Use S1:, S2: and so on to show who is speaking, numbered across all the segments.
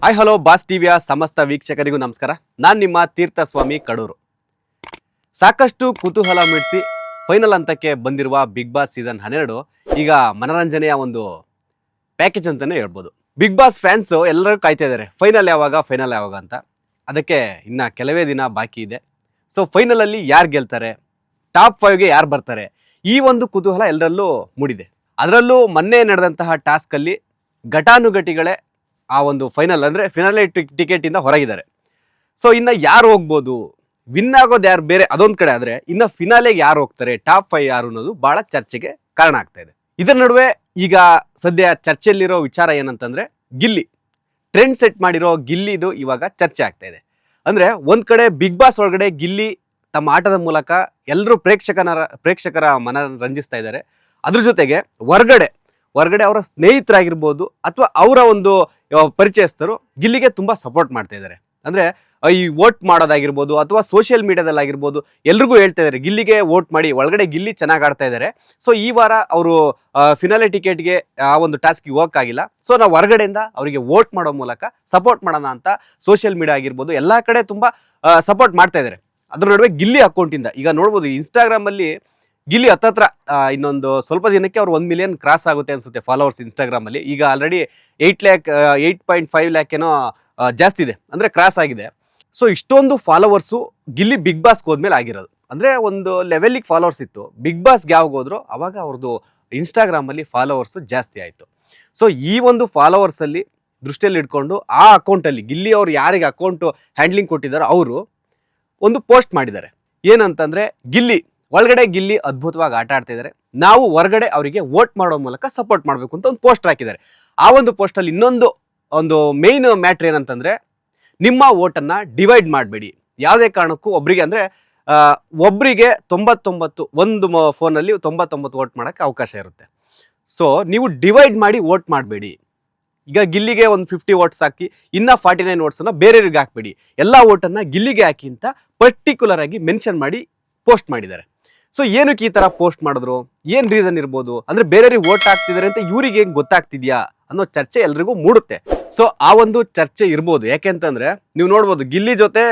S1: Hi hello boss ಟಿವಿಯ ಸಮಸ್ತ ವೀಕ್ಷಕರಿಗೂ ನಮಸ್ಕಾರ. ನಾನು ನಿಮ್ಮ ತೀರ್ಥಸ್ವಾಮಿ ಕಡೂರು. ಸಾಕಷ್ಟು ಕುತೂಹಲ ಮಿಡಿಸಿ ಫೈನಲ್ ಹಂತಕ್ಕೆ ಬಂದಿರುವ ಬಿಗ್ ಬಾಸ್ ಸೀಸನ್ 12 ಈಗ ಮನರಂಜನೆಯ ಒಂದು ಪ್ಯಾಕೇಜ್ ಅಂತಾನೆ ಹೇಳ್ಬೋದು. ಬಿಗ್ ಬಾಸ್ ಫ್ಯಾನ್ಸ್ ಎಲ್ಲರೂ ಕಾಯ್ತಾ ಇದ್ದಾರೆ ಫೈನಲ್ ಯಾವಾಗ ಅಂತ. ಅದಕ್ಕೆ ಇನ್ನ ಕೆಲವೇ ದಿನ ಬಾಕಿ ಇದೆ. ಸೊ ಫೈನಲ್ ಅಲ್ಲಿ ಯಾರು ಗೆಲ್ತಾರೆ, ಟಾಪ್ 5ಗೆ ಯಾರು ಬರ್ತಾರೆ, ಈ ಒಂದು ಕುತೂಹಲ ಎಲ್ಲರಲ್ಲೂ ಮೂಡಿದೆ. ಅದರಲ್ಲೂ ಮೊನ್ನೆ ನಡೆದಂತಹ ಟಾಸ್ಕ್ ಅಲ್ಲಿ ಘಟಾನುಘಟಿಗಳೇ ಆ ಒಂದು ಫೈನಲ್ ಅಂದರೆ ಫಿನಾಲೆ ಟಿಕೆಟಿಂದ ಹೊರಗಿದ್ದಾರೆ. ಸೊ ಇನ್ನು ಯಾರು ಹೋಗ್ಬೋದು, ವಿನ್ ಆಗೋದು ಯಾರು ಬೇರೆ ಅದೊಂದು ಕಡೆ ಆದರೆ ಇನ್ನು ಫಿನಾಲೆಗೆ ಯಾರು ಹೋಗ್ತಾರೆ, ಟಾಪ್ 5 ಯಾರು ಅನ್ನೋದು ಭಾಳ ಚರ್ಚೆಗೆ ಕಾರಣ ಆಗ್ತಾ ಇದೆ. ಇದರ ನಡುವೆ ಈಗ ಸದ್ಯ ಚರ್ಚೆಯಲ್ಲಿರೋ ವಿಚಾರ ಏನಂತಂದರೆ ಗಿಲ್ಲಿ ಟ್ರೆಂಡ್ ಸೆಟ್ ಮಾಡಿರೋ ಗಿಲ್ಲಿದು ಇವಾಗ ಚರ್ಚೆ ಆಗ್ತಾ ಇದೆ. ಅಂದರೆ ಒಂದು ಕಡೆ ಬಿಗ್ ಬಾಸ್ ಒಳಗಡೆ ಗಿಲ್ಲಿ ತಮ್ಮ ಆಟದ ಮೂಲಕ ಎಲ್ಲರೂ ಪ್ರೇಕ್ಷಕರ ಮನರಂಜಿಸ್ತಾ ಇದ್ದಾರೆ. ಅದ್ರ ಜೊತೆಗೆ ಹೊರಗಡೆ ಅವರ ಸ್ನೇಹಿತರಾಗಿರ್ಬೋದು ಅಥವಾ ಅವರ ಒಂದು ಪರಿಚಯಸ್ಥರು ಗಿಲ್ಲಿಗೆ ತುಂಬ ಸಪೋರ್ಟ್ ಮಾಡ್ತಾ ಇದ್ದಾರೆ. ಅಂದರೆ ಈ ವೋಟ್ ಮಾಡೋದಾಗಿರ್ಬೋದು ಅಥವಾ ಸೋಷಿಯಲ್ ಮೀಡಿಯಾದಲ್ಲಾಗಿರ್ಬೋದು ಎಲ್ರಿಗೂ ಹೇಳ್ತಾ ಇದ್ದಾರೆ ಗಿಲ್ಲಿಗೆ ವೋಟ್ ಮಾಡಿ, ಒಳಗಡೆ ಗಿಲ್ಲಿ ಚೆನ್ನಾಗಿ ಆಡ್ತಾ ಇದ್ದಾರೆ. ಸೊ ಈ ವಾರ ಅವರು ಫಿನಾಲೆ ಟಿಕೆಟ್ಗೆ ಆ ಒಂದು ಟಾಸ್ಕ್ಗೆ ಹೋಗೋಕ್ಕಾಗಿಲ್ಲ, ಸೊ ನಾವು ಹೊರಗಡೆಯಿಂದ ಅವರಿಗೆ ವೋಟ್ ಮಾಡೋ ಮೂಲಕ ಸಪೋರ್ಟ್ ಮಾಡೋಣ ಅಂತ ಸೋಷಿಯಲ್ ಮೀಡಿಯಾ ಆಗಿರ್ಬೋದು ಎಲ್ಲ ಕಡೆ ತುಂಬ ಸಪೋರ್ಟ್ ಮಾಡ್ತಾ ಇದ್ದಾರೆ. ಅದ್ರ ನಡುವೆ ಗಿಲ್ಲಿ ಅಕೌಂಟಿಂದ ಈಗ ನೋಡ್ಬೋದು ಇನ್ಸ್ಟಾಗ್ರಾಮಲ್ಲಿ ಗಿಲ್ಲಿ ಹತ್ತತ್ರ ಇನ್ನೊಂದು ಸ್ವಲ್ಪ ದಿನಕ್ಕೆ ಅವ್ರು 1 ಮಿಲಿಯನ್ ಕ್ರಾಸ್ ಆಗುತ್ತೆ ಅನ್ಸುತ್ತೆ ಫಾಲೋವರ್ಸ್ ಇನ್ಸ್ಟಾಗ್ರಾಮಲ್ಲಿ. ಈಗ ಆಲ್ರೆಡಿ 8.5 ಲ್ಯಾಕ್ ಏನೋ ಜಾಸ್ತಿ ಇದೆ, ಅಂದರೆ ಕ್ರಾಸ್ ಆಗಿದೆ. ಸೊ ಇಷ್ಟೊಂದು ಫಾಲೋವರ್ಸು ಗಿಲ್ಲಿ ಬಿಗ್ ಬಾಸ್ಗೆ ಹೋದ್ಮೇಲೆ ಆಗಿರೋದು. ಅಂದರೆ ಒಂದು ಲೆವೆಲಿಗೆ ಫಾಲೋವರ್ಸ್ ಇತ್ತು, ಬಿಗ್ ಬಾಸ್ಗೆ ಯಾವಾಗ ಹೋದ್ರು ಅವಾಗ ಅವ್ರದ್ದು ಇನ್ಸ್ಟಾಗ್ರಾಮಲ್ಲಿ ಫಾಲೋವರ್ಸು ಜಾಸ್ತಿ ಆಯಿತು. ಸೊ ಈ ಒಂದು ಫಾಲೋವರ್ಸಲ್ಲಿ ದೃಷ್ಟಿಯಲ್ಲಿ ಇಟ್ಕೊಂಡು ಆ ಅಕೌಂಟಲ್ಲಿ ಗಿಲ್ಲಿ ಅವರು ಯಾರಿಗೆ ಅಕೌಂಟು ಹ್ಯಾಂಡ್ಲಿಂಗ್ ಕೊಟ್ಟಿದ್ದಾರೋ ಅವರು ಒಂದು ಪೋಸ್ಟ್ ಮಾಡಿದ್ದಾರೆ. ಏನಂತಂದರೆ ಒಳಗಡೆ ಗಿಲ್ಲಿ ಅದ್ಭುತವಾಗಿ ಆಟ ಆಡ್ತಾ ಇದ್ದಾರೆ, ನಾವು ಹೊರಗಡೆ ಅವರಿಗೆ ವೋಟ್ ಮಾಡೋ ಮೂಲಕ ಸಪೋರ್ಟ್ ಮಾಡಬೇಕು ಅಂತ ಒಂದು ಪೋಸ್ಟ್ ಹಾಕಿದ್ದಾರೆ. ಆ ಒಂದು ಪೋಸ್ಟಲ್ಲಿ ಒಂದು ಮೇಯ್ನ್ ಮ್ಯಾಟ್ರ್ ಏನಂತಂದರೆ ನಿಮ್ಮ ವೋಟನ್ನು ಡಿವೈಡ್ ಮಾಡಬೇಡಿ, ಯಾವುದೇ ಕಾರಣಕ್ಕೂ ಒಬ್ಬರಿಗೆ, ಅಂದರೆ ಒಬ್ಬರಿಗೆ 99 ಒಂದು ಫೋನಲ್ಲಿ 99 ವೋಟ್ ಮಾಡೋಕ್ಕೆ ಅವಕಾಶ ಇರುತ್ತೆ. ಸೊ ನೀವು ಡಿವೈಡ್ ಮಾಡಿ ವೋಟ್ ಮಾಡಬೇಡಿ. ಈಗ ಗಿಲ್ಲಿಗೆ ಒಂದು 50 ವೋಟ್ಸ್ ಹಾಕಿ ಇನ್ನು 49 ವೋಟ್ಸನ್ನು ಬೇರೆಯವ್ರಿಗೆ ಹಾಕಬೇಡಿ, ಎಲ್ಲ ವೋಟನ್ನು ಗಿಲ್ಲಿಗೆ ಹಾಕಿ ಅಂತ ಪರ್ಟಿಕ್ಯುಲರ್ ಆಗಿ ಮೆನ್ಷನ್ ಮಾಡಿ ಪೋಸ್ಟ್ ಮಾಡಿದ್ದಾರೆ. ಸೊ ಏನಕ್ಕೆ ಈ ಥರ ಪೋಸ್ಟ್ ಮಾಡಿದ್ರು, ಏನು ರೀಸನ್ ಇರ್ಬೋದು, ಅಂದರೆ ಬೇರೆಯವ್ರಿಗೆ ವೋಟ್ ಹಾಕ್ತಿದ್ದಾರೆ ಅಂತ ಇವ್ರಿಗೆ ಹೆಂಗೆ ಗೊತ್ತಾಗ್ತಿದ್ಯಾ ಅನ್ನೋ ಚರ್ಚೆ ಎಲ್ರಿಗೂ ಮೂಡುತ್ತೆ. ಸೊ ಆ ಒಂದು ಚರ್ಚೆ ಇರ್ಬೋದು. ಯಾಕೆಂತಂದರೆ ನೀವು ನೋಡ್ಬೋದು ಗಿಲ್ಲಿ ಜೊತೆ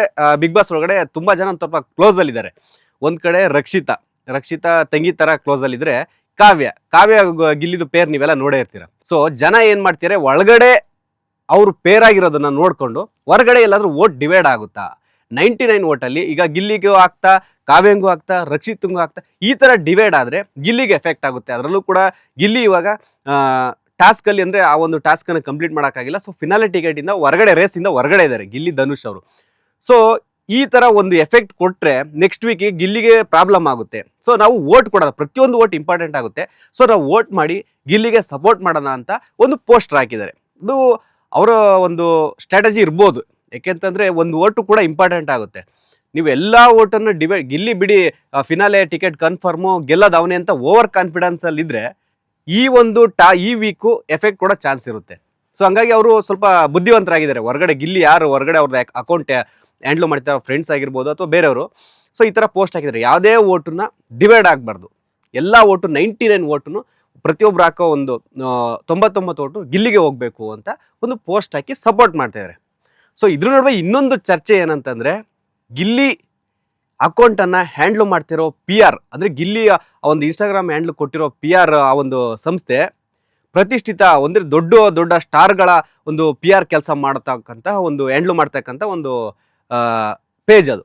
S1: ಬಿಗ್ ಬಾಸ್ ಒಳಗಡೆ ತುಂಬ ಜನ ಸ್ವಲ್ಪ ಕ್ಲೋಸಲ್ಲಿದ್ದಾರೆ. ಒಂದು ಕಡೆ ರಕ್ಷಿತಾ ತಂಗಿ ಥರ ಕ್ಲೋಸಲ್ಲಿದ್ದರೆ ಕಾವ್ಯ ಗಿಲ್ಲಿದು ಪೇರ್ ನೀವೆಲ್ಲ ನೋಡೇ ಇರ್ತೀರ. ಸೊ ಜನ ಏನು ಮಾಡ್ತಾರೆ, ಒಳಗಡೆ ಅವರು ಪೇರ್ ಆಗಿರೋದನ್ನ ನೋಡಿಕೊಂಡು ಹೊರಗಡೆ ಎಲ್ಲಾದರೂ ವೋಟ್ ಡಿವೈಡ್ ಆಗುತ್ತಾ, 99 ವೋಟಲ್ಲಿ ಈಗ ಗಿಲ್ಲಿಗೂ ಆಗ್ತಾ, ಕಾವ್ಯಂಗೂ ಆಗ್ತಾ, ರಕ್ಷಿತಂಗೂ ಆಗ್ತಾ, ಈ ಥರ ಡಿವೈಡ್ ಆದರೆ ಗಿಲ್ಲಿಗೆ ಎಫೆಕ್ಟ್ ಆಗುತ್ತೆ. ಅದರಲ್ಲೂ ಕೂಡ ಗಿಲ್ಲಿ ಇವಾಗ ಟಾಸ್ಕಲ್ಲಿ, ಅಂದರೆ ಆ ಒಂದು ಟಾಸ್ಕನ್ನು ಕಂಪ್ಲೀಟ್ ಮಾಡೋಕ್ಕಾಗಿಲ್ಲ. ಸೊ ಫಿನಾಲೆ ಟಿಕೆಟಿಂದ ರೇಸಿಂದ ಹೊರಗಡೆ ಇದ್ದಾರೆ ಗಿಲ್ಲಿ ಧನುಷ್ ಅವರು. ಸೊ ಈ ಥರ ಒಂದು ಎಫೆಕ್ಟ್ ಕೊಟ್ಟರೆ ನೆಕ್ಸ್ಟ್ ವೀಕಿಗೆ ಗಿಲ್ಲಿಗೆ ಪ್ರಾಬ್ಲಮ್ ಆಗುತ್ತೆ. ಸೊ ನಾವು ವೋಟ್ ಕೊಡೋದು, ಪ್ರತಿಯೊಂದು ವೋಟ್ ಇಂಪಾರ್ಟೆಂಟ್ ಆಗುತ್ತೆ. ಸೊ ನಾವು ವೋಟ್ ಮಾಡಿ ಗಿಲ್ಲಿಗೆ ಸಪೋರ್ಟ್ ಮಾಡೋಣ ಅಂತ ಒಂದು ಪೋಸ್ಟರ್ ಹಾಕಿದ್ದಾರೆ. ಇದು ಅವರ ಒಂದು ಸ್ಟ್ರಾಟಜಿ ಇರ್ಬೋದು. ಯಾಕೆಂತಂದರೆ ಒಂದು ವೋಟು ಕೂಡ ಇಂಪಾರ್ಟೆಂಟ್ ಆಗುತ್ತೆ. ನೀವು ಎಲ್ಲ ವೋಟನ್ನು ಗಿಲ್ಲಿ ಬಿಡಿ, ಫಿನಾಲೆ ಟಿಕೆಟ್ ಕನ್ಫರ್ಮು, ಗೆಲ್ಲೋದು ಅವನೇ ಅಂತ ಓವರ್ ಕಾನ್ಫಿಡೆನ್ಸಲ್ಲಿದ್ದರೆ ಈ ವೀಕು ಎಫೆಕ್ಟ್ ಕೊಡೋ ಚಾನ್ಸ್ ಇರುತ್ತೆ. ಸೊ ಹಂಗಾಗಿ ಅವರು ಸ್ವಲ್ಪ ಬುದ್ಧಿವಂತರಾಗಿದ್ದಾರೆ. ಗಿಲ್ಲಿ ಯಾರು ಹೊರಗಡೆ ಅವ್ರದ್ದು ಅಕೌಂಟ್ ಹ್ಯಾಂಡ್ಲ್ ಮಾಡ್ತಾರೆ, ಫ್ರೆಂಡ್ಸ್ ಆಗಿರ್ಬೋದು ಅಥವಾ ಬೇರೆಯವರು. ಸೊ ಈ ಥರ ಪೋಸ್ಟ್ ಹಾಕಿದ್ದಾರೆ, ಯಾವುದೇ ವೋಟನ್ನ ಡಿವೈಡ್ ಆಗಬಾರ್ದು, ಎಲ್ಲ ವೋಟು 99 ವೋಟನ್ನು ಪ್ರತಿಯೊಬ್ಬರು ಹಾಕೋ ಒಂದು 99 ವೋಟು ಗಿಲ್ಲಿಗೆ ಹೋಗಬೇಕು ಅಂತ ಒಂದು ಪೋಸ್ಟ್ ಹಾಕಿ ಸಪೋರ್ಟ್ ಮಾಡ್ತಾಯಿದ್ದಾರೆ. ಸೊ ಇದ್ರ ನಡುವೆ ಇನ್ನೊಂದು ಚರ್ಚೆ ಏನಂತಂದರೆ ಗಿಲ್ಲಿ ಅಕೌಂಟನ್ನು ಹ್ಯಾಂಡ್ಲ್ ಮಾಡ್ತಿರೋ PR, ಅಂದರೆ ಗಿಲ್ಲಿ ಒಂದು ಇನ್ಸ್ಟಾಗ್ರಾಮ್ ಹ್ಯಾಂಡ್ಲ್ ಕೊಟ್ಟಿರೋ PR ಆ ಒಂದು ಸಂಸ್ಥೆ ಪ್ರತಿಷ್ಠಿತ, ಅಂದರೆ ದೊಡ್ಡ ಸ್ಟಾರ್ಗಳ ಒಂದು PR ಕೆಲಸ ಮಾಡತಕ್ಕಂಥ ಒಂದು ಹ್ಯಾಂಡ್ಲ್ ಮಾಡ್ತಕ್ಕಂಥ ಒಂದು ಪೇಜ್ ಅದು.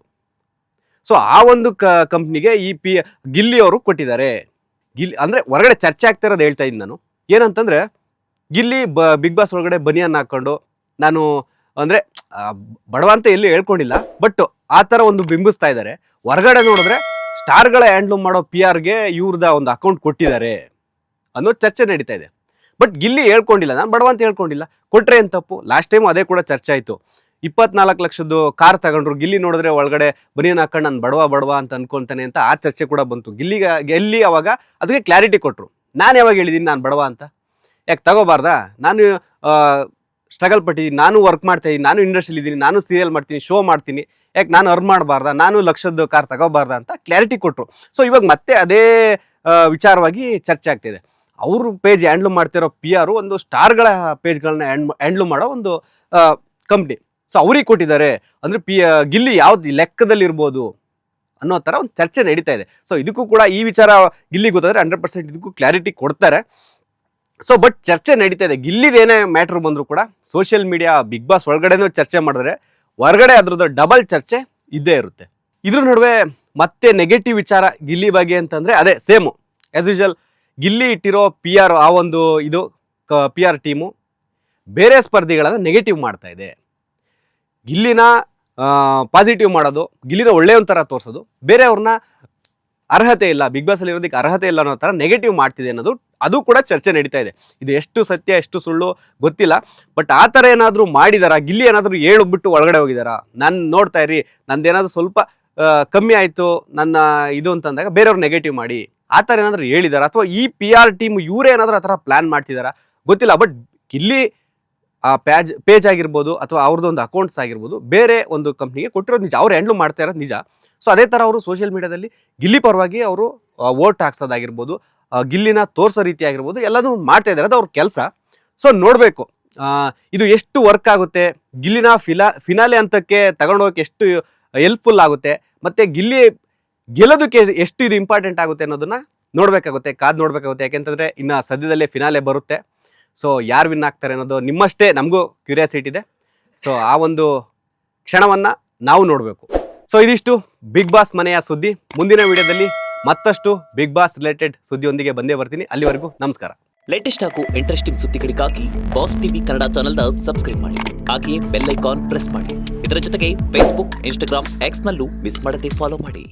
S1: ಸೊ ಆ ಒಂದು ಕಂಪ್ನಿಗೆ ಈ ಗಿಲ್ಲಿ ಅವರು ಕೊಟ್ಟಿದ್ದಾರೆ. ಅಂದರೆ ಹೊರಗಡೆ ಚರ್ಚೆ ಆಗ್ತಾ ಇರೋದು ಹೇಳ್ತಾ ಇದ್ದೀನಿ ನಾನು. ಏನಂತಂದರೆ ಗಿಲ್ಲಿ ಬಿಗ್ ಬಾಸ್ ಒಳಗಡೆ ಬನಿಯನ್ ಹಾಕ್ಕೊಂಡು, ನಾನು ಅಂದರೆ ಬಡವ ಅಂತ ಎಲ್ಲೂ ಹೇಳ್ಕೊಂಡಿಲ್ಲ, ಬಟ್ ಆ ಥರ ಒಂದು ಬಿಂಬಿಸ್ತಾ ಇದ್ದಾರೆ. ಹೊರಗಡೆ ನೋಡಿದ್ರೆ ಸ್ಟಾರ್ಗಳ ಹ್ಯಾಂಡ್ಲ್ ಮಾಡೋ PRಗೆ ಇವ್ರದ ಒಂದು ಅಕೌಂಟ್ ಕೊಟ್ಟಿದ್ದಾರೆ ಅನ್ನೋ ಚರ್ಚೆ ನಡೀತಾ ಇದೆ. ಬಟ್ ಗಿಲ್ಲಿ ಹೇಳ್ಕೊಂಡಿಲ್ಲ, ನಾನು ಬಡವ ಅಂತ ಹೇಳ್ಕೊಂಡಿಲ್ಲ, ಕೊಟ್ಟರೆ ಏನು ತಪ್ಪು. ಲಾಸ್ಟ್ ಟೈಮು ಅದೇ ಕೂಡ ಚರ್ಚೆ ಆಯಿತು. 24 ಲಕ್ಷದ್ದು ಕಾರ್ ತಗೊಂಡ್ರು, ಗಿಲ್ಲಿ ನೋಡಿದ್ರೆ ಒಳಗಡೆ ಬನಿಯನ್ ಹಾಕೊಂಡು ನಾನು ಬಡವ ಅಂತ ಅನ್ಕೊತಾನೆ ಅಂತ ಆ ಚರ್ಚೆ ಕೂಡ ಬಂತು. ಗಿಲ್ಲಿ ಅವಾಗ ಅದಕ್ಕೆ ಕ್ಲಾರಿಟಿ ಕೊಟ್ಟರು. ನಾನು ಯಾವಾಗ ಹೇಳಿದ್ದೀನಿ ನಾನು ಬಡವ ಅಂತ, ಯಾಕೆ ತಗೋಬಾರ್ದಾ, ನಾನು ಸ್ಟ್ರಗಲ್ ಪಟ್ಟಿದ್ದೀನಿ, ನಾನು ವರ್ಕ್ ಮಾಡ್ತಾಯಿದ್ದೀನಿ, ನಾನು ಇಂಡಸ್ಟ್ರಿಲಿ ಇದ್ದೀನಿ, ನಾನು ಸೀರಿಯಲ್ ಮಾಡ್ತೀನಿ, ಶೋ ಮಾಡ್ತೀನಿ, ಯಾಕೆ ನಾನು ಅರ್ನ್ ಮಾಡಬಾರ್ದಾ, ನಾನು ಲಕ್ಷದ ಕಾರ್ ತಗೋಬಾರ್ದಾ ಅಂತ ಕ್ಲಾರಿಟಿ ಕೊಟ್ಟರು. ಸೊ ಇವಾಗ ಮತ್ತೆ ಅದೇ ವಿಚಾರವಾಗಿ ಚರ್ಚೆ ಆಗ್ತಿದೆ. ಅವರು ಪೇಜ್ ಹ್ಯಾಂಡ್ಲ್ ಮಾಡ್ತಿರೋ PR ಒಂದು ಸ್ಟಾರ್ಗಳ ಪೇಜ್ಗಳನ್ನ ಹ್ಯಾಂಡ್ಲ್ ಮಾಡೋ ಒಂದು ಕಂಪ್ನಿ. ಸೊ ಅವ್ರಿಗೆ ಕೊಟ್ಟಿದ್ದಾರೆ ಅಂದ್ರೆ ಗಿಲ್ಲಿ ಯಾವ್ದು ಲೆಕ್ಕದಲ್ಲಿ ಇರ್ಬೋದು ಅನ್ನೋ ತರ ಒಂದು ಚರ್ಚೆ ನಡೀತಾ ಇದೆ. ಸೊ ಇದಕ್ಕೂ ಕೂಡ ಈ ವಿಚಾರ ಗಿಲ್ಲಿ ಗೊತ್ತಾದ್ರೆ 100% ಇದಕ್ಕೂ ಕ್ಲಾರಿಟಿ ಕೊಡ್ತಾರೆ. ಸೊ ಬಟ್ ಚರ್ಚೆ ನಡೀತಾ ಇದೆ. ಗಿಲ್ಲಿದೇನೇ ಮ್ಯಾಟ್ರ್ ಬಂದ್ರು ಕೂಡ ಸೋಷಿಯಲ್ ಮೀಡಿಯಾ ಬಿಗ್ ಬಾಸ್ ಒಳಗಡೆನೂ ಚರ್ಚೆ ಮಾಡಿದ್ರೆ ಹೊರಗಡೆ ಅದ್ರದ್ದು ಡಬಲ್ ಚರ್ಚೆ ಇದ್ದೇ ಇರುತ್ತೆ. ಇದ್ರ ನಡುವೆ ಮತ್ತೆ ನೆಗೆಟಿವ್ ವಿಚಾರ ಗಿಲ್ಲಿ ಬಗ್ಗೆ ಅಂತಂದ್ರೆ ಅದೇ ಸೇಮು ಆಸ್ ಯೂಶುವಲ್ ಗಿಲ್ಲಿ ಇಟ್ಟಿರೋ PR ಆ ಒಂದು ಇದು PR ಟೀಮು ಬೇರೆ ಸ್ಪರ್ಧಿಗಳನ್ನ ನೆಗೆಟಿವ್ ಮಾಡ್ತಾ ಇದೆ. ಗಿಲ್ಲಿನ ಪಾಸಿಟಿವ್ ಮಾಡೋದು, ಗಿಲ್ಲಿನ ಒಳ್ಳೆಯ ಒಂಥರ ತೋರಿಸೋದು, ಬೇರೆಯವ್ರನ್ನ ಅರ್ಹತೆ ಇಲ್ಲ, ಬಿಗ್ ಬಾಸ್ ಅಲ್ಲಿ ಇರೋದಕ್ಕೆ ಅರ್ಹತೆ ಇಲ್ಲ ಅನ್ನೋ ಥರ ನೆಗೆಟಿವ್ ಮಾಡ್ತಿದೆ ಅನ್ನೋದು ಅದು ಕೂಡ ಚರ್ಚೆ ನಡೀತಾ ಇದೆ. ಇದು ಎಷ್ಟು ಸತ್ಯ ಎಷ್ಟು ಸುಳ್ಳು ಗೊತ್ತಿಲ್ಲ. ಬಟ್ ಆ ಥರ ಏನಾದರೂ ಮಾಡಿದಾರಾ, ಗಿಲ್ಲಿ ಏನಾದರೂ ಹೇಳ್ಬಿಟ್ಟು ಒಳಗಡೆ ಹೋಗಿದಾರಾ, ನಾನು ನೋಡ್ತಾ ಇರಿ ನಂದೇನಾದರೂ ಸ್ವಲ್ಪ ಕಮ್ಮಿ ಆಯಿತು ನನ್ನ ಇದು ಅಂತಂದಾಗ ಬೇರೆಯವ್ರು ನೆಗೆಟಿವ್ ಮಾಡಿ ಆ ಥರ ಏನಾದರೂ ಹೇಳಿದಾರಾ, ಅಥವಾ ಈ PR ಟೀಮ್ ಇವರೇ ಏನಾದರೂ ಆ ಥರ ಪ್ಲ್ಯಾನ್ ಮಾಡ್ತಿದಾರಾ ಗೊತ್ತಿಲ್ಲ. ಬಟ್ ಗಿಲ್ಲಿ ಆ ಪೇಜ್ ಆಗಿರ್ಬೋದು ಅಥವಾ ಅವ್ರದ್ದು ಒಂದು ಅಕೌಂಟ್ಸ್ ಆಗಿರ್ಬೋದು ಬೇರೆ ಒಂದು ಕಂಪ್ನಿಗೆ ಕೊಟ್ಟಿರೋದು ನಿಜ, ಅವ್ರು ಹ್ಯಾಂಡ್ಲ್ ಮಾಡ್ತಾ ಇರೋದು ನಿಜ. ಸೊ ಅದೇ ಥರ ಅವರು ಸೋಷಿಯಲ್ ಮೀಡಿಯಾದಲ್ಲಿ ಗಿಲ್ಲಿ ಪರವಾಗಿ ಅವರು ವೋಟ್ ಹಾಕ್ಸೋದಾಗಿರ್ಬೋದು, ಗಿಲ್ಲಿನ ತೋರಿಸೋ ರೀತಿ ಆಗಿರ್ಬೋದು ಎಲ್ಲದೂ ಮಾಡ್ತಾ ಇದ್ದಾರೆ, ಅದು ಅವ್ರ ಕೆಲಸ. ಸೊ ನೋಡಬೇಕು ಇದು ಎಷ್ಟು ವರ್ಕ್ ಆಗುತ್ತೆ, ಗಿಲ್ಲಿನ ಫಿನಾಲೆ ಹಂತಕ್ಕೆ ತಗೊಂಡೋಗಕ್ಕೆ ಎಷ್ಟು ಹೆಲ್ಪ್ಫುಲ್ ಆಗುತ್ತೆ, ಮತ್ತು ಗಿಲ್ಲಿ ಗೆಲ್ಲೋದಕ್ಕೆ ಎಷ್ಟು ಇದು ಇಂಪಾರ್ಟೆಂಟ್ ಆಗುತ್ತೆ ಅನ್ನೋದನ್ನ ನೋಡಬೇಕಾಗುತ್ತೆ, ಕಾದು ನೋಡಬೇಕಾಗುತ್ತೆ. ಯಾಕೆಂತಂದರೆ ಇನ್ನು ಸದ್ಯದಲ್ಲೇ ಫಿನಾಲೆ ಬರುತ್ತೆ. ಸೊ ಯಾರು ವಿನ್ ಆಗ್ತಾರೆ ಅನ್ನೋದು ನಿಮ್ಮಷ್ಟೇ ನಮಗೂ ಕ್ಯೂರಿಯಾಸಿಟಿ ಇದೆ. ಸೊ ಆ ಒಂದು ಕ್ಷಣವನ್ನು ನಾವು ನೋಡಬೇಕು. ಸೊ ಇದಿಷ್ಟು ಬಿಗ್ ಬಾಸ್ ಮನೆಯ ಸುದ್ದಿ. ಮುಂದಿನ ವಿಡಿಯೋದಲ್ಲಿ ಮತ್ತಷ್ಟು ಬಿಗ್ ಬಾಸ್ ರಿಲೇಟೆಡ್ ಸುದ್ದಿಯೊಂದಿಗೆ ಬಂದೇ ಬರ್ತೀನಿ. ಅಲ್ಲಿವರೆಗೂ ನಮಸ್ಕಾರ.
S2: ಲೇಟೆಸ್ಟ್ ಹಾಗೂ ಇಂಟ್ರೆಸ್ಟಿಂಗ್ ಸುದ್ದಿಗಳಿಗಾಗಿ ಬಾಸ್ ಟಿವಿ ಕನ್ನಡ ಚಾನೆಲ್ನ ಸಬ್ಸ್ಕ್ರೈಬ್ ಮಾಡಿ. ಹಾಗೆಯೇ ಬೆಲ್ ಐಕಾನ್ ಪ್ರೆಸ್ ಮಾಡಿ. ಇದರ ಜೊತೆಗೆ ಫೇಸ್ಬುಕ್, ಇನ್ಸ್ಟಾಗ್ರಾಮ್, ಎಕ್ಸ್ನಲ್ಲೂ ಮಿಸ್ ಮಾಡದೆ ಫಾಲೋ ಮಾಡಿ.